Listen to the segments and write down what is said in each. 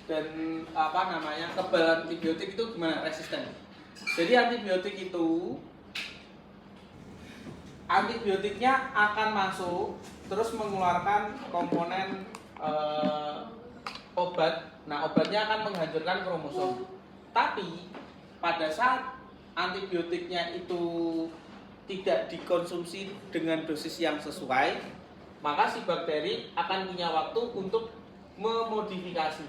dan kebal antibiotik itu gimana, resisten. Jadi antibiotiknya akan masuk terus mengeluarkan komponen obat. Nah, obatnya akan menghancurkan kromosom. Tapi pada saat antibiotiknya itu tidak dikonsumsi dengan dosis yang sesuai, maka si bakteri akan punya waktu untuk memodifikasi.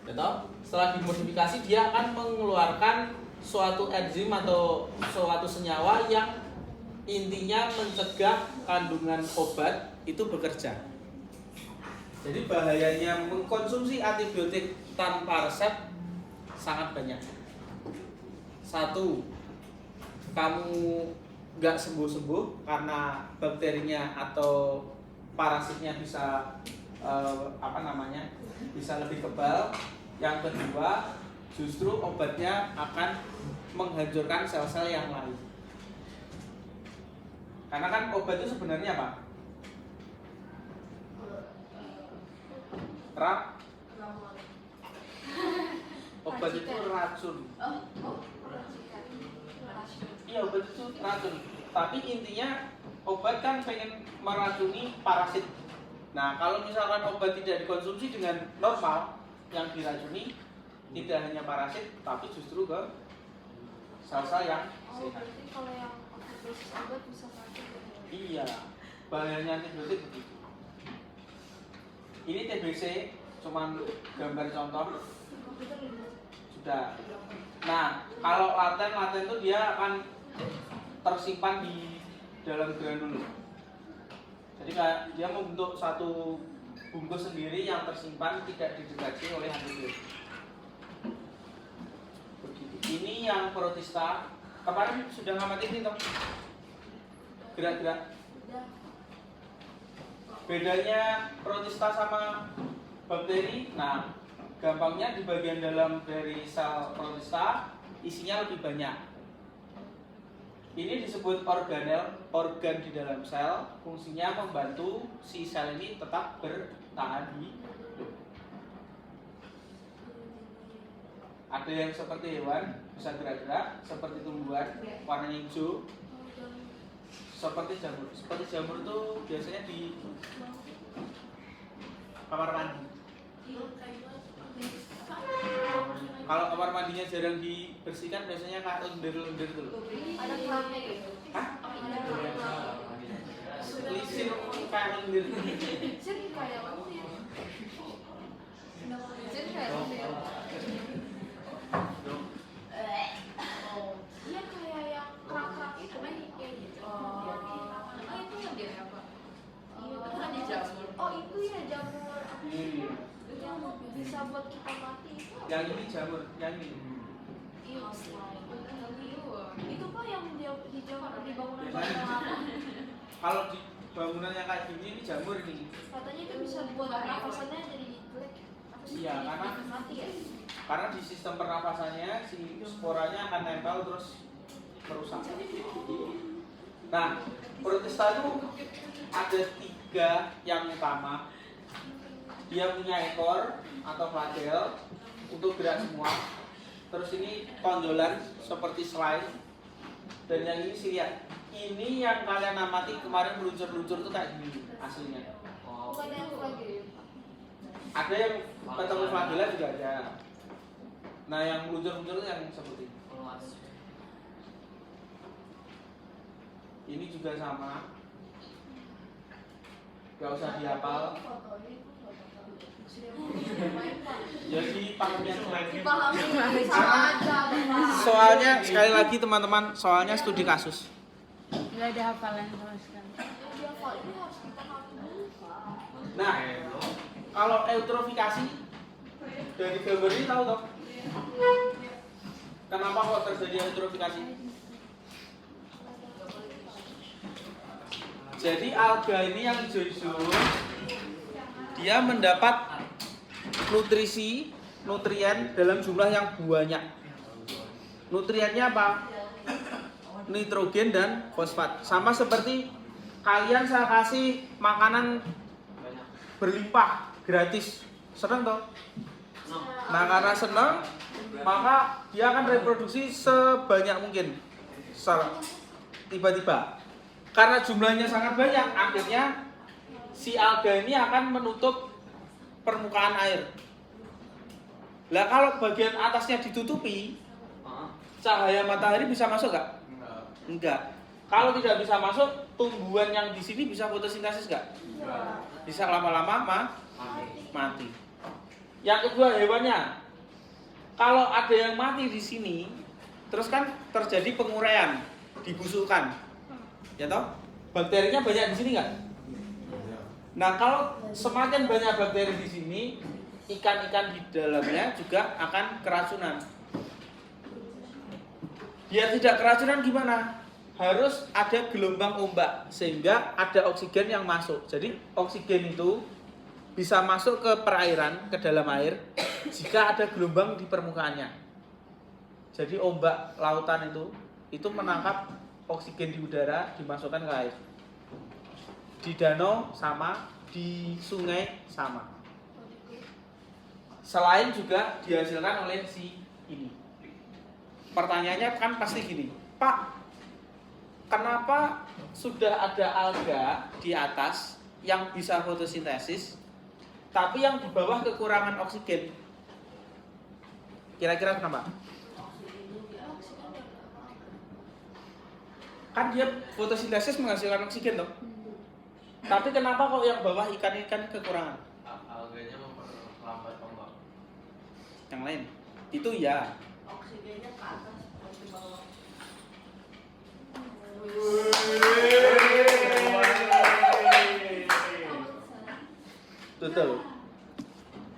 Betul? Setelah dimodifikasi, dia akan mengeluarkan suatu enzim atau suatu senyawa yang intinya mencegah kandungan obat itu bekerja. Jadi bahayanya mengkonsumsi antibiotik tanpa resep sangat banyak. Satu, kamu nggak sembuh-sembuh karena bakterinya atau parasitnya bisa bisa lebih kebal. Yang kedua, justru obatnya akan menghancurkan sel-sel yang lain. Karena kan obat itu sebenarnya apa? Obat itu racun. Iya, obat itu racun. Tapi intinya obat kan pengen meracuni parasit. Nah, kalau misalkan obat tidak dikonsumsi dengan normal, yang diracuni tidak hanya parasit, tapi justru ke sel-sel yang sehat. Berarti kalau yang dosis obat bisa racun. Iya, bahayanya antibiotik begitu. Ini TBC, cuman gambar contoh. Sudah. Nah, kalau laten itu dia akan tersimpan di dalam granul. Jadi kayak dia membentuk satu bungkus sendiri yang tersimpan, tidak dideteksi oleh antibiotik. Begitu. Ini yang protista. Kemarin sudah ngamatin ini toh? Gerak-gerak. Bedanya protista sama bakteri, nah gampangnya di bagian dalam dari sel protista isinya lebih banyak. Ini disebut organel, organ di dalam sel, fungsinya membantu si sel ini tetap bertahan hidup. Ada yang seperti hewan, bisa gerak-gerak, seperti tumbuhan, warnanya hijau, seperti jamur. Seperti jamur itu biasanya di kamar mandi. Kalau kamar mandinya jarang dibersihkan, biasanya kayak lendir-lendir itu. Ada kelamnya gitu. Hah? Ada kelamnya. Lisir kayak lendir. Lisir kayak lendir. Lisir kayak lendir. Iya kayak yang kerak-kerak itu kan kayak gitu. Itu lendir apa? Iya, itu kan jamur. Oh, itu ya jamur. Yang bisa buat kita mati. Yang ini jamur, yang ini. Iya, itu kok yang di jamur di bangunan apa? Kalau di bangunan yang kayak gini ini jamur ini. Katanya itu bisa buat pernafasannya jadi jelek. Iya, karena mati ya. Karena di sistem pernafasannya si sporanya akan nempel terus merusak. Nah, protista itu ada 3 yang utama. Dia punya ekor atau flagel untuk gerak semua. Terus ini tonjolan seperti selai. Dan yang ini siliat. Ini yang kalian amati kemarin meluncur-luncur itu kayak gini aslinya. Bukan yang flagel. Ada yang ketemu flagella juga ada. Nah, yang meluncur-luncur itu yang seperti ini. Ini juga sama. Gak usah dihafal. Jadi pahamnya soalnya sekali lagi teman-teman, soalnya studi kasus. Nggak ada hafalan sama sekali. Nah, kalau eutrofikasi dari gambar ini tahu toh? Kenapa kok terjadi eutrofikasi? Jadi alga ini yang hijau-hijau, dia mendapat nutrien dalam jumlah yang banyak. Nutriennya apa? Nitrogen dan fosfat. Sama seperti kalian saya kasih makanan berlimpah gratis Seneng toh? Nah karena seneng, maka dia akan reproduksi sebanyak mungkin secara tiba-tiba. Karena jumlahnya sangat banyak, akhirnya si alga ini akan menutup permukaan air. Lah kalau bagian atasnya ditutupi, cahaya matahari bisa masuk nggak? Enggak. Kalau tidak bisa masuk, tumbuhan yang di sini bisa fotosintesis nggak? Bisa lama-lama mati. Yang kedua hewannya, kalau ada yang mati di sini, terus kan terjadi penguraian, dibusukkan, ya toh? Bakterinya banyak di sini nggak? Nah kalau semakin banyak bakteri di sini, ikan-ikan di dalamnya juga akan keracunan. Biar tidak keracunan gimana? Harus ada gelombang ombak sehingga ada oksigen yang masuk. Jadi oksigen itu bisa masuk ke perairan, ke dalam air jika ada gelombang di permukaannya. Jadi ombak lautan itu menangkap oksigen di udara, dimasukkan ke air. Di danau sama, di sungai sama. Selain juga dihasilkan oleh si ini. Pertanyaannya kan pasti gini, Pak, kenapa sudah ada alga di atas yang bisa fotosintesis, tapi yang di bawah kekurangan oksigen? Kira-kira kenapa? Kan dia fotosintesis menghasilkan oksigen toh. Tapi kenapa kok yang bawah ikan-ikan kekurangan? Alganya memperlambat ombak. Yang lain? Itu ya. Oksigennya ke atas ke bawah. Betul.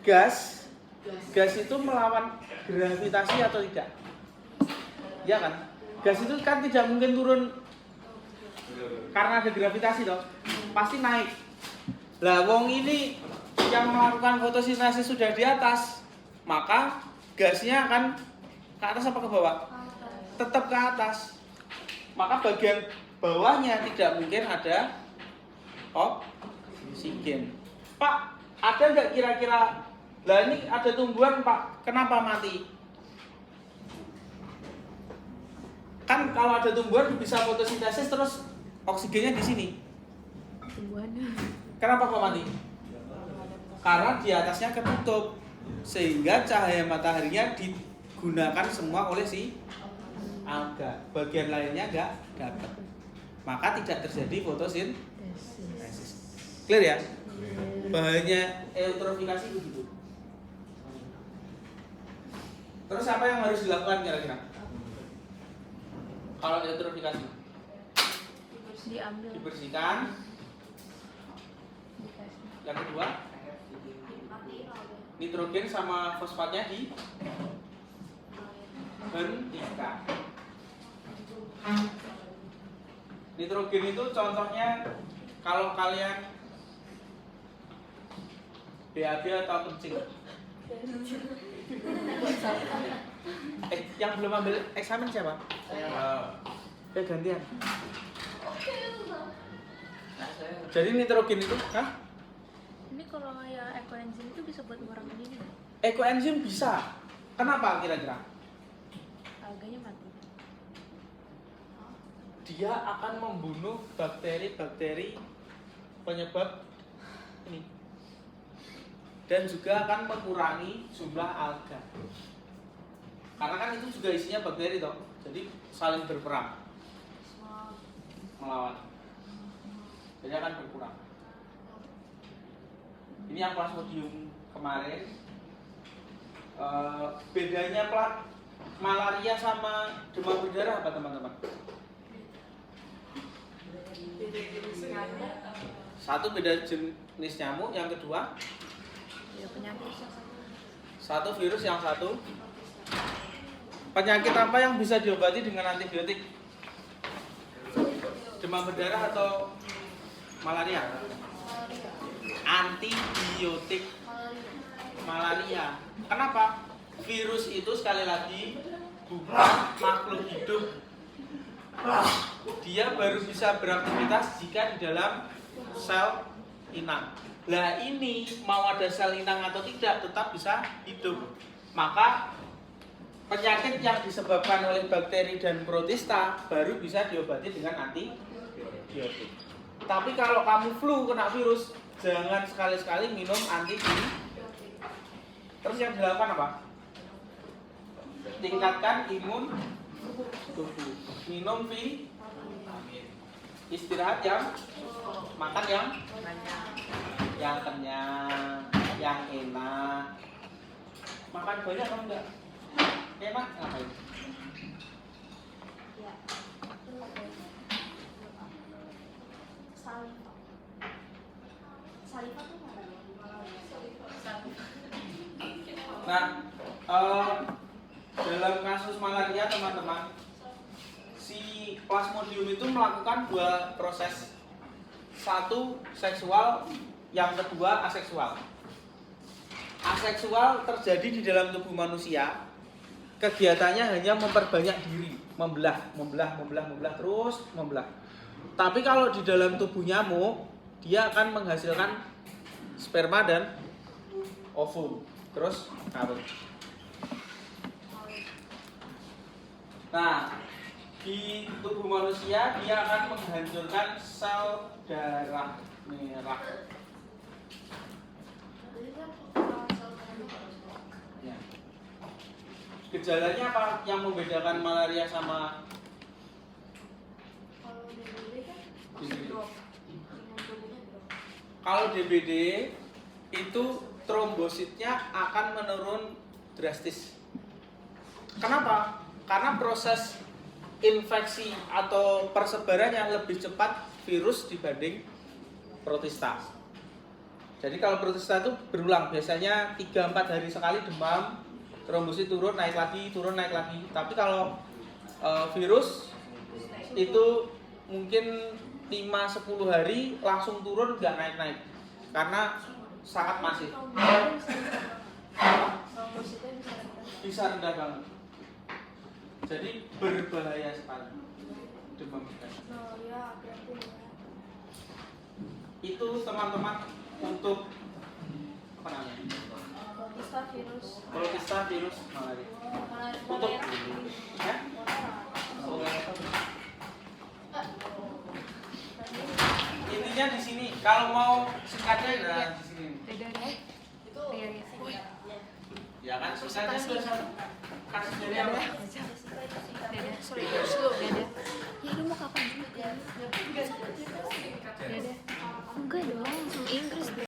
Gas itu melawan gravitasi atau tidak? Ya kan? Gas itu kan tidak mungkin turun karena ada gravitasi toh. Pasti naik. Lah wong ini yang melakukan fotosintesis sudah di atas, maka gasnya akan ke atas apa ke bawah? Tetap ke atas. Maka bagian bawahnya tidak mungkin ada oksigen. Pak, ada nggak kira-kira? Lah ini ada tumbuhan Pak, kenapa mati? Kan kalau ada tumbuhan bisa fotosintesis terus oksigennya di sini. Kenapa kok mati? Karena di atasnya ketutup sehingga cahaya mataharinya digunakan semua oleh si alga. Bagian lainnya nggak dapat. Maka tidak terjadi fotosintesis. Clear ya? Bahayanya eutrofikasi begitu. Terus apa yang harus dilakukan kira-kira? Kalau eutrofikasi? Diambil. Dibersihkan. Yang kedua, nitrogen sama fosfatnya dihentikan. Nitrogen itu contohnya kalau kalian BAB atau kencing. Yang belum ambil eksamen siapa? Gantian. Jadi nitrogen itu, Ini kalau ya ekoenzim itu bisa buat ngurangin ini nggak? Ekoenzim bisa. Kenapa kira-kira? Alganya mati. Dia akan membunuh bakteri-bakteri penyebab ini. Dan juga akan mengurangi jumlah alga. Karena kan itu juga isinya bakteri toh. Jadi saling berperang melawan. Jadi akan berkurang. Ini yang plasmodium kemarin. Bedanya malaria sama demam berdarah apa teman-teman? Satu beda jenis nyamuk, yang kedua Ya penyakit. satu virus, yang satu penyakit apa yang bisa diobati dengan antibiotik? Demam berdarah atau malaria? Antibiotik malaria. Kenapa? Virus itu sekali lagi bukan makhluk hidup. Dia baru bisa beraktivitas jika di dalam sel inang. Lah ini mau ada sel inang atau tidak tetap bisa hidup. Maka penyakit yang disebabkan oleh bakteri dan protista baru bisa diobati dengan antibiotik. Tapi kalau kamu flu kena virus, jangan sekali-sekali minum antibiotik. Terus yang dilakukan apa? Tingkatkan imun tubuh. Minum vitamin. Istirahat yang makan yang kenyang, yang enak. Makan banyak atau enggak? Enak ngapain? Ya, itu apa ya? Saliva. Saliva tuh mana? Nah, dalam kasus malaria teman-teman, si Plasmodium itu melakukan dua proses. Satu seksual, yang kedua aseksual. Aseksual terjadi di dalam tubuh manusia. Kegiatannya hanya memperbanyak diri, membelah, terus membelah. Tapi kalau di dalam tubuh nyamuk, dia akan menghasilkan sperma dan ovum, terus kawin. Nah, di tubuh manusia dia akan menghancurkan sel darah merah. Jadi kan Ya. Gejalanya apa yang membedakan malaria sama kalau DBD kan DBD? drop, imun tubuhnya drop. Kalau DBD itu trombositnya akan menurun drastis. Kenapa? Karena proses infeksi atau persebarannya lebih cepat virus dibanding protista. Jadi kalau protista itu berulang, biasanya 3-4 hari sekali demam, trombosit turun, naik lagi, turun, naik lagi. Tapi kalau virus itu mungkin 5-10 hari langsung turun, nggak naik-naik. Karena sangat masif. Trombositnya bisa rendah. Bisa rendah banget. Jadi berbahaya sekali demam kita. Oh ya, hati-hati ya. Itu teman-teman untuk apa namanya? Protista virus. Protista virus malaria. Untuk ya? Intinya di sini kalau mau singkatnya nah di sini. Itu Ya kan singkatnya kasus dari apa? sorry, slow. Ya lu mau kapan juga? Dede. Enggak dong, langsung Inggris.